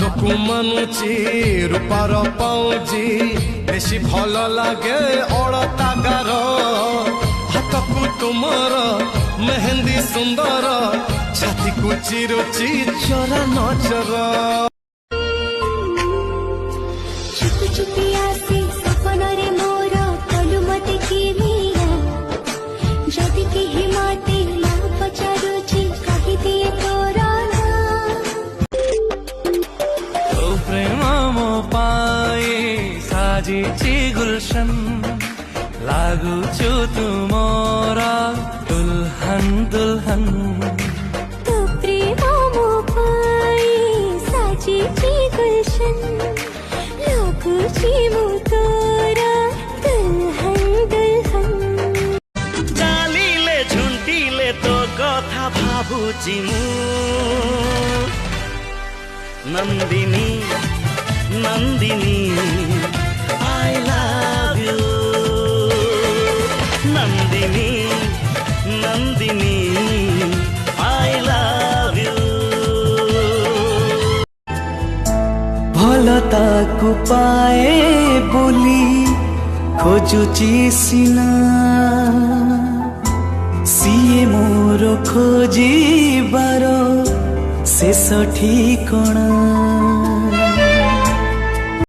पादकु मानुची रूपार पाउजी बेसी भल लागे अड़ता गार हाथकु तुमर मेहंदी सुंदर छाती को चिरुची चरा नजर चुप चुपी आसी सपन रे मोर कलु मते की मिया जदि के हिमाते ना पचारुची कहि दिए तोरा ना तो प्रेम मो पाए साजिची गुलशन लागु छु तुमरा दुल्हन दुल्हन तो प्रेम मो पाए साजिची गुलशन लागु छि मु तोरा दुल्हन दुल्हन चालिले झुंटिले तो कथा भाबुची मु Nandini Nandini I love you Nandini Nandini I love you भलता को पाए बोली खोजुची सिना सिए मोर खोजिबार शेष ठिकଣା